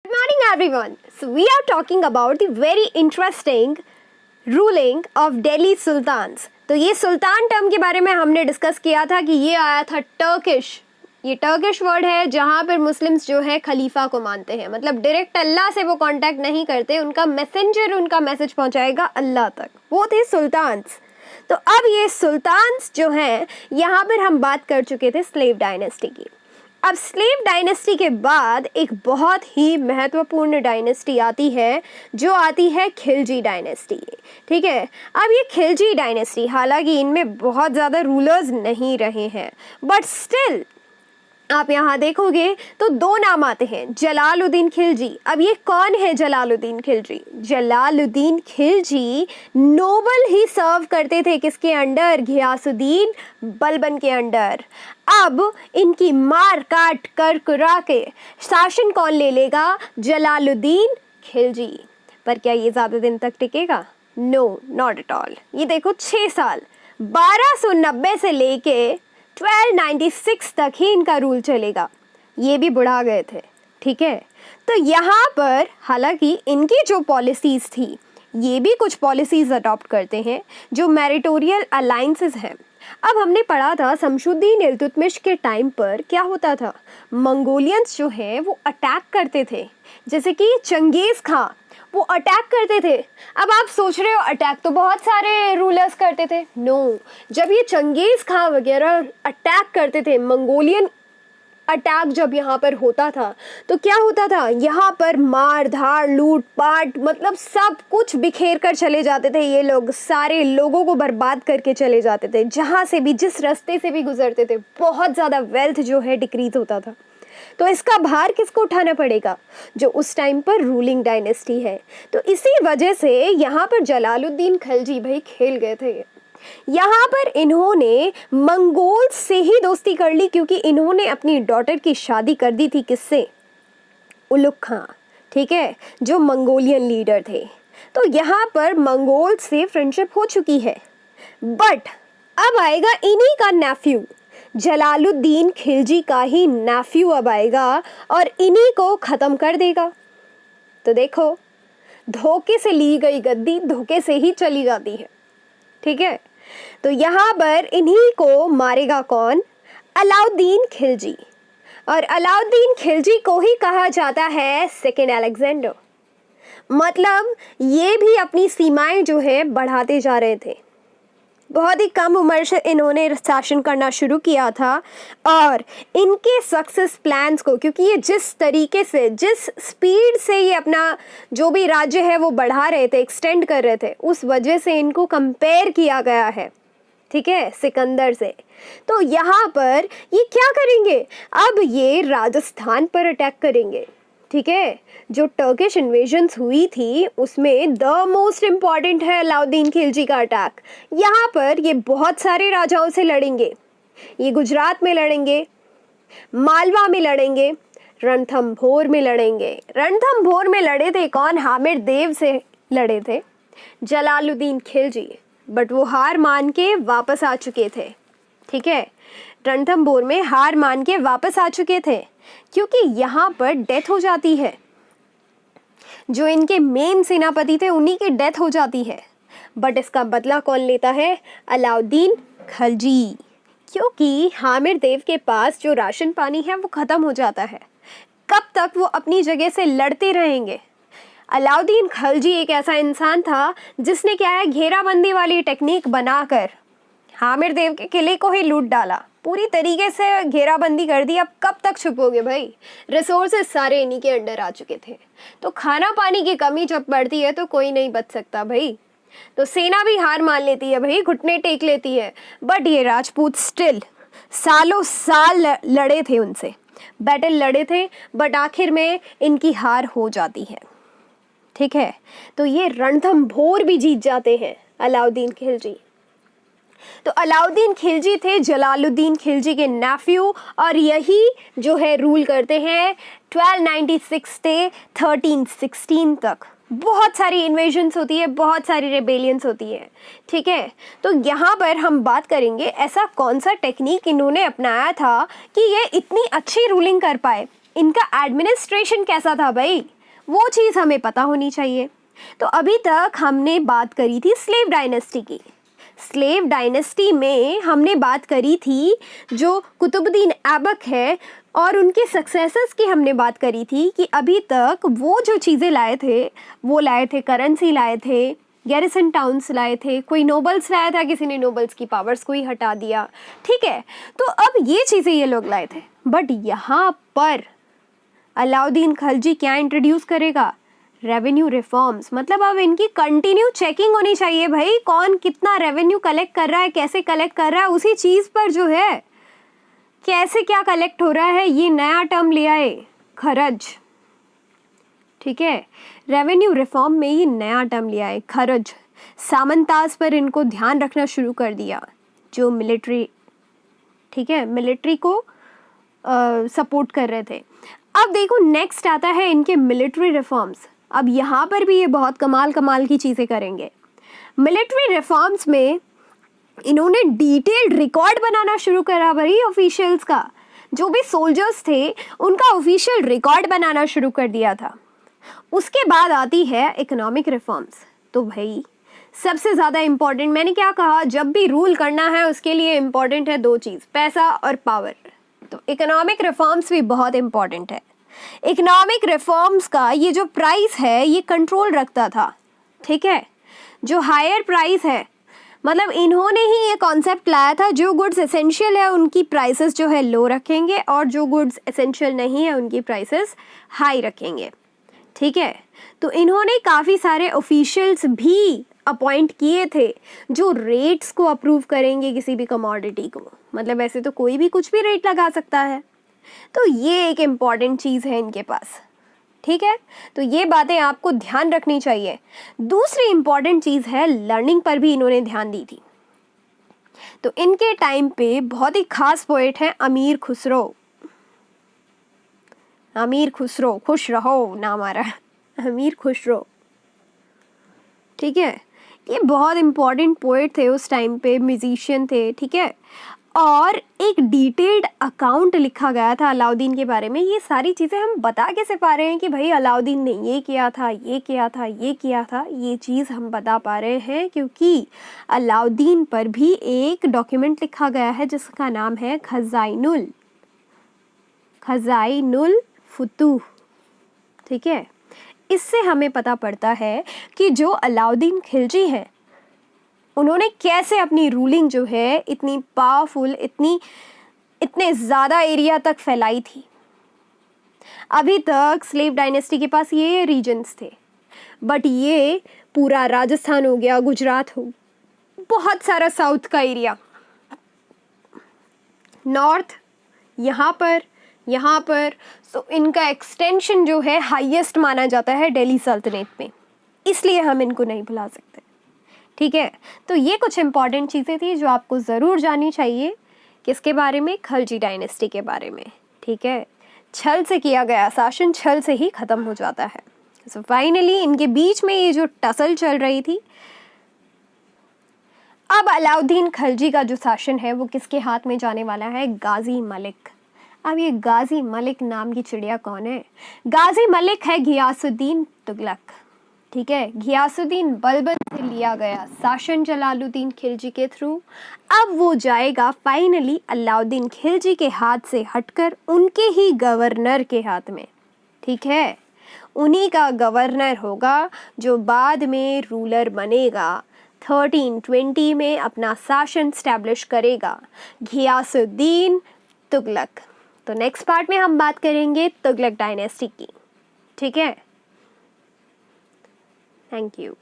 Good morning, everyone. So we are talking about the very interesting ruling of Delhi Sultans. तो ये सुल्तान term के बारे में हमने डिस्कस किया था कि ये आया था टर्किश। ये टर्किश वर्ड है जहाँ पर मुस्लिम्स जो है खलीफा को मानते हैं, मतलब डायरेक्ट अल्लाह से वो कांटेक्ट नहीं करते, उनका मैसेंजर उनका मैसेज पहुँचाएगा अल्लाह तक, वो थे सुल्तान्स। तो अब ये सुल्तान्स जो हैं, यहाँ पर हम बात कर चुके थे स्लेव डायनेस्टी की। अब स्लेव डायनेस्टी के बाद एक बहुत ही महत्वपूर्ण डायनेस्टी आती है, जो आती है खिलजी डायनेस्टी। ठीक है, अब ये खिलजी डायनेस्टी, हालांकि इनमें बहुत ज़्यादा रूलर्स नहीं रहे हैं, बट स्टिल आप यहाँ देखोगे तो दो नाम आते हैं, जलालुद्दीन खिलजी। अब ये कौन है जलालुद्दीन खिलजी? जलालुद्दीन खिलजी नोबल ही सर्व करते थे किसके अंडर? घियासुद्दीन बलबन के अंडर। अब इनकी मार काट कर कुरा के शासन कौन ले लेगा? जलालुद्दीन खिलजी। पर क्या ये ज़्यादा दिन तक टिकेगा? No, not at all. ये देखो 6 साल 1290 से लेके 1296 तक ही इनका रूल चलेगा। ये भी बुढ़ा गए थे। ठीक है, तो यहाँ पर हालांकि इनकी जो पॉलिसीज़ थी, ये भी कुछ पॉलिसीज़ अडॉप्ट करते हैं जो मैरिटोरियल अलाइंसेस हैं। अब हमने पढ़ा था शमशुद्दीन इल्तुतमिश के टाइम पर क्या होता था, मंगोलियंस जो हैं वो अटैक करते थे, जैसे कि चंगेज़ खां वो अटैक करते थे। अब आप सोच रहे हो अटैक तो बहुत सारे रूलर्स करते थे। नो, जब ये चंगेज़ खां वगैरह अटैक करते थे, मंगोलियन अटैक जब यहाँ पर होता था, तो क्या होता था, यहाँ पर मार धाड़ लूट पाट, मतलब सब कुछ बिखेर कर चले जाते थे। ये लोग सारे लोगों को बर्बाद करके चले जाते थे, जहाँ से भी जिस रास्ते से भी गुजरते थे। बहुत ज़्यादा वेल्थ जो है डिक्रीज होता था। तो इसका भार किसको उठाना पड़ेगा? जो उस टाइम पर रूलिंग डायनेस्टी है। तो इसी वजह से यहाँ पर जलालुद्दीन खिलजी भाई खेल गए थे। यहाँ पर इन्होंने मंगोल से ही दोस्ती कर ली, क्योंकि इन्होंने अपनी डॉटर की शादी कर दी थी किससे? उलुग खां। ठीक है, जो मंगोलियन लीडर थे। तो यहाँ पर मंगोल से फ्रेंडशिप हो चुकी है। बट अब आएगा इन्हीं का नेफ्यू, जलालुद्दीन खिलजी का ही नेफ्यू अब आएगा और इन्हीं को ख़त्म कर देगा। तो देखो, धोखे से ली गई गद्दी धोखे से ही चली जाती है। ठीक है, तो यहाँ पर इन्हीं को मारेगा कौन? अलाउद्दीन खिलजी। और अलाउद्दीन खिलजी को ही कहा जाता है सेकेंड अलेक्जेंडर। मतलब ये भी अपनी सीमाएं जो है बढ़ाते जा रहे थे। बहुत ही कम उम्र से इन्होंने शासन करना शुरू किया था, और इनके सक्सेस प्लान्स को, क्योंकि ये जिस तरीके से, जिस स्पीड से ये अपना जो भी राज्य है वो बढ़ा रहे थे, एक्सटेंड कर रहे थे, उस वजह से इनको कंपेयर किया गया है, ठीक है, सिकंदर से। तो यहाँ पर ये क्या करेंगे? अब ये राजस्थान पर अटैक करेंगे। ठीक है, जो टर्किश इन्वेजन्स हुई थी उसमें द मोस्ट इम्पॉर्टेंट है अलाउद्दीन खिलजी का अटैक। यहाँ पर ये बहुत सारे राजाओं से लड़ेंगे। ये गुजरात में लड़ेंगे, मालवा में लड़ेंगे, रणथंभोर में लड़ेंगे। रणथंभोर में लड़े थे कौन? हामिद देव से लड़े थे जलालुद्दीन खिलजी, बट वो हार मान के वापस आ चुके थे। ठीक है, रणथंभोर में हार मान के वापस आ चुके थे, क्योंकि यहाँ पर डेथ हो जाती है। जो इनके मेन सेनापति थे उन्हीं की डेथ हो जाती है। बट इसका बदला कौन लेता है? अलाउद्दीन खिलजी, क्योंकि हामिद देव के पास जो राशन पानी है वो ख़त्म हो जाता है। कब तक वो अपनी जगह से लड़ते रहेंगे? अलाउद्दीन खिलजी एक ऐसा इंसान था जिसने क्या है, घेराबंदी वाली टेक्निक बनाकर हामिद देव के किले को ही लूट डाला, पूरी तरीके से घेराबंदी कर दी। अब कब तक छुपोगे भाई? रिसोर्सेज सारे इन्हीं के अंडर आ चुके थे। तो खाना पानी की कमी जब पड़ती है तो कोई नहीं बच सकता भाई। तो सेना भी हार मान लेती है भाई, घुटने टेक लेती है। बट ये राजपूत स्टिल सालों साल लड़े थे, उनसे बैटल लड़े थे, बट आखिर में इनकी हार हो जाती है। ठीक है, तो ये रणथंभोर भी जीत जाते हैं अलाउद्दीन खिलजी। तो अलाउद्दीन खिलजी थे जलालुद्दीन खिलजी के नेफ्यू, और यही जो है रूल करते हैं 1296 से 1316 तक। बहुत सारी इन्वेजन्स होती है, बहुत सारी रेबेलियंस होती है। ठीक है, तो यहाँ पर हम बात करेंगे ऐसा कौन सा टेक्निक इन्होंने अपनाया था कि ये इतनी अच्छी रूलिंग कर पाए। इनका एडमिनिस्ट्रेशन कैसा था भाई, वो चीज़ हमें पता होनी चाहिए। तो अभी तक हमने बात करी थी स्लेव डायनेस्टी की। स्लेव डायनेस्टी में हमने बात करी थी जो कुतुबुद्दीन ऐबक है और उनके सक्सेसर्स की हमने बात करी थी कि अभी तक वो जो चीज़ें लाए थे, वो लाए थे करेंसी लाए थे, गैरिसन टाउन्स लाए थे, कोई नोबल्स लाया था, किसी ने नोबल्स की पावर्स को ही हटा दिया, ठीक है। तो अब ये चीज़ें ये लोग लाए थे, बट यहाँ पर अलाउद्दीन खिलजी क्या इंट्रोड्यूस करेगा, रेवेन्यू रिफॉर्म्स। मतलब अब इनकी कंटिन्यू चेकिंग होनी चाहिए भाई, कौन कितना रेवेन्यू कलेक्ट कर रहा है, कैसे कलेक्ट कर रहा है, उसी चीज़ पर जो है कैसे क्या कलेक्ट हो रहा है, ये नया टर्म ले आए, खर्च, ठीक है। रेवेन्यू रिफॉर्म में ये नया टर्म लिया है, खर्च। सामंताज पर इनको ध्यान रखना शुरू कर दिया, जो मिलिट्री, ठीक है, मिलिट्री को सपोर्ट कर रहे थे। अब देखो नेक्स्ट आता है इनके मिलिट्री रिफॉर्म्स। अब यहाँ पर भी ये बहुत कमाल कमाल की चीज़ें करेंगे। मिलिट्री रिफॉर्म्स में इन्होंने डिटेल्ड रिकॉर्ड बनाना शुरू करा भाई ऑफिशियल्स का, जो भी सोल्जर्स थे उनका ऑफिशियल रिकॉर्ड बनाना शुरू कर दिया था। उसके बाद आती है इकोनॉमिक रिफॉर्म्स। तो भाई सबसे ज़्यादा इम्पॉर्टेंट, मैंने क्या कहा, जब भी रूल करना है उसके लिए इम्पॉर्टेंट है दो चीज़, पैसा और पावर। तो इकोनॉमिक रिफॉर्म्स भी बहुत इम्पॉर्टेंट है। इकोनॉमिक रिफॉर्म्स का ये जो प्राइस है ये कंट्रोल रखता था, ठीक है। जो हायर प्राइस है, मतलब इन्होंने ही ये कॉन्सेप्ट लाया था, जो गुड्स एसेंशियल है उनकी प्राइसेस जो है लो रखेंगे और जो गुड्स एसेंशियल नहीं है उनकी प्राइसेस हाई रखेंगे, ठीक है। तो इन्होंने काफ़ी सारे ऑफिशियल्स भी अपॉइंट किए थे जो रेट्स को अप्रूव करेंगे किसी भी कमोडिटी को। मतलब ऐसे तो कोई भी कुछ भी रेट लगा सकता है, तो ये एक इम्पॉर्टेंट चीज़ है इनके पास, ठीक है। तो ये बातें आपको ध्यान रखनी चाहिए। दूसरी इम्पॉर्टेंट चीज़ है, लर्निंग पर भी इन्होंने ध्यान दी थी। तो इनके टाइम पे बहुत ही खास पोएट है अमीर खुसरो। अमीर खुसरो, खुश रहो नाम आ रहा है, अमीर खुसरो, ठीक है। ये बहुत इम्पॉर्टेंट पोएट थे उस टाइम पे, म्यूजिशियन थे, ठीक है। और एक डिटेल्ड अकाउंट लिखा गया था अलाउद्दीन के बारे में। ये सारी चीज़ें हम बता कैसे पा रहे हैं कि भाई अलाउद्दीन ने ये किया था, ये किया था, ये किया था, ये चीज़ हम बता पा रहे हैं क्योंकि अलाउद्दीन पर भी एक डॉक्यूमेंट लिखा गया है जिसका नाम है खज़ाइनुल फुतूह, ठीक है। इससे हमें पता पड़ता है कि जो अलाउद्दीन खिलजी हैं उन्होंने कैसे अपनी रूलिंग जो है इतनी पावरफुल, इतने ज़्यादा एरिया तक फैलाई थी। अभी तक स्लेव डायनेस्टी के पास ये रीजन्स थे, बट ये पूरा राजस्थान हो गया, गुजरात हो, बहुत सारा साउथ का एरिया, नॉर्थ, यहाँ पर सो इनका एक्सटेंशन जो है हाईएस्ट माना जाता है दिल्ली सल्तनत में, इसलिए हम इनको नहीं भुला सकते, ठीक है। तो ये कुछ इंपॉर्टेंट चीज़ें थी जो आपको ज़रूर जाननी चाहिए, किसके बारे में, खिलजी डायनेस्टी के बारे में, ठीक है। छल से किया गया शासन छल से ही ख़त्म हो जाता है। सो फाइनली इनके बीच में ये जो टसल चल रही थी, अब अलाउद्दीन खिलजी का जो शासन है वो किसके हाथ में जाने वाला है, गाजी मलिक। अब ये गाजी मलिक नाम की चिड़िया कौन है, गाजी मलिक है घियासुद्दीन तुगलक, ठीक है। घियासुद्दीन बलबन से लिया गया शासन जलालुद्दीन खिलजी के थ्रू, अब वो जाएगा फाइनली अलाउद्दीन खिलजी के हाथ से हटकर उनके ही गवर्नर के हाथ में, ठीक है। उन्हीं का गवर्नर होगा जो बाद में रूलर बनेगा, 1320 में अपना शासन स्टैब्लिश करेगा, घियासुद्दीन तुगलक। तो नेक्स्ट पार्ट में हम बात करेंगे तुगलक डायनेस्टी की, ठीक है। Thank you.